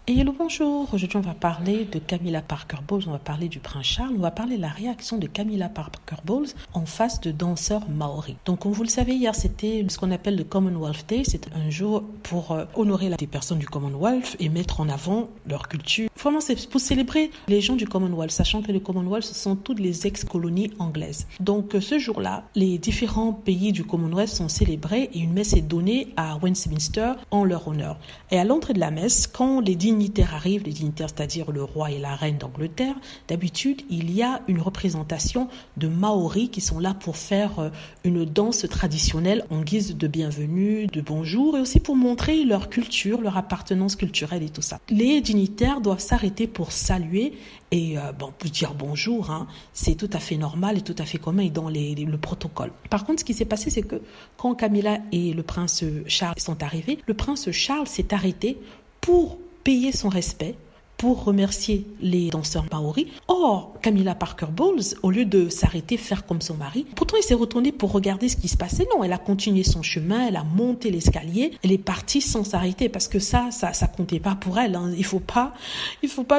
Et hello, bonjour. Aujourd'hui, on va parler de Camilla Parker Bowles, on va parler du prince Charles, on va parler de la réaction de Camilla Parker Bowles en face de danseurs maoris. Donc, comme vous le savez, hier, c'était ce qu'on appelle le Commonwealth Day. C'est un jour pour honorer des personnes du Commonwealth et mettre en avant leur culture. Vraiment, c'est pour célébrer les gens du Commonwealth, sachant que le Commonwealth, ce sont toutes les ex-colonies anglaises. Donc, ce jour-là, les différents pays du Commonwealth sont célébrés et une messe est donnée à Westminster en leur honneur. Et à l'entrée de la messe, quand les dignitaires arrivent, les dignitaires, c'est-à-dire le roi et la reine d'Angleterre, d'habitude, il y a une représentation de Maoris qui sont là pour faire une danse traditionnelle en guise de bienvenue, de bonjour, et aussi pour montrer leur culture, leur appartenance culturelle et tout ça. Les dignitaires doivent s'arrêter pour saluer et pour dire bonjour, c'est tout à fait normal et tout à fait commun et dans le protocole. Par contre, ce qui s'est passé, c'est que quand Camilla et le prince Charles sont arrivés, le prince Charles s'est arrêté pour payer son respect, pour remercier les danseurs maoris. Or, Camilla Parker Bowles, au lieu de s'arrêter, faire comme son mari, pourtant il s'est retourné pour regarder ce qui se passait. Non, elle a continué son chemin, elle a monté l'escalier, elle est partie sans s'arrêter parce que ça comptait pas pour elle. Il faut pas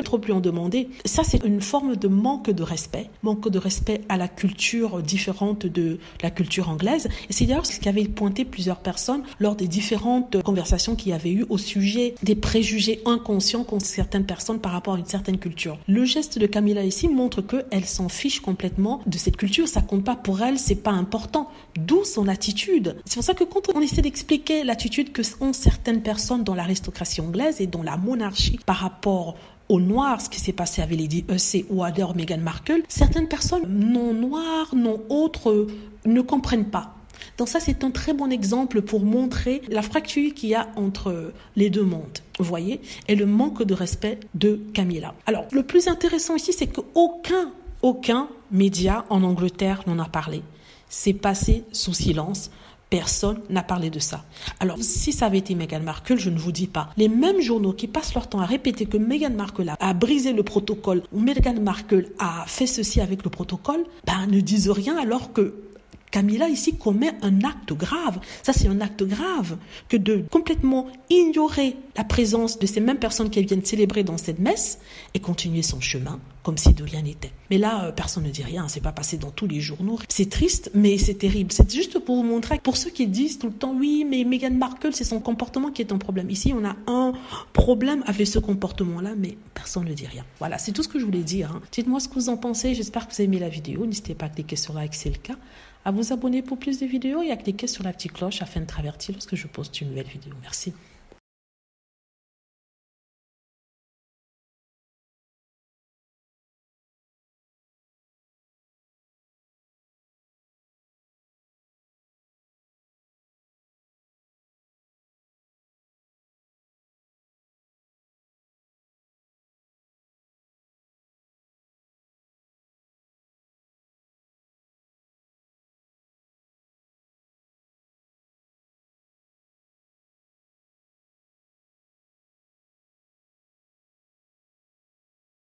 trop lui en demander. Ça, c'est une forme de manque de respect à la culture différente de la culture anglaise. Et c'est d'ailleurs ce qu'avaient pointé plusieurs personnes lors des différentes conversations qu'il y avait eu au sujet des préjugés inconscients qu'ont certaines personnes par rapport à une certaine culture. Le geste de Camilla ici montre qu'elle s'en fiche complètement de cette culture, ça compte pas pour elle, c'est pas important. D'où son attitude. C'est pour ça que quand on essaie d'expliquer l'attitude que ont certaines personnes dans l'aristocratie anglaise et dans la monarchie par rapport aux Noirs, ce qui s'est passé avec Lady Hussey ou alors Meghan Markle, certaines personnes non noires, non autres, ne comprennent pas. Donc ça, c'est un très bon exemple pour montrer la fracture qu'il y a entre les deux mondes, vous voyez, et le manque de respect de Camilla. Alors, le plus intéressant ici, c'est qu'aucun média en Angleterre n'en a parlé. C'est passé sous silence. Personne n'a parlé de ça. Alors, si ça avait été Meghan Markle, je ne vous dis pas. Les mêmes journaux qui passent leur temps à répéter que Meghan Markle a brisé le protocole ou Meghan Markle a fait ceci avec le protocole, ne disent rien alors que Camilla ici commet un acte grave. Ça, c'est un acte grave que de complètement ignorer la présence de ces mêmes personnes qui viennent célébrer dans cette messe et continuer son chemin comme si de rien n'était. Mais là, personne ne dit rien. C'est pas passé dans tous les journaux. C'est triste, mais c'est terrible. C'est juste pour vous montrer, pour ceux qui disent tout le temps, oui, mais Meghan Markle, c'est son comportement qui est un problème. Ici, on a un problème avec ce comportement-là, mais personne ne dit rien. Voilà, c'est tout ce que je voulais dire. Dites-moi ce que vous en pensez. J'espère que vous avez aimé la vidéo. N'hésitez pas à cliquer sur like si c'est le cas, à vous abonner pour plus de vidéos et à cliquer sur la petite cloche afin de travertir lorsque je poste une nouvelle vidéo. Merci.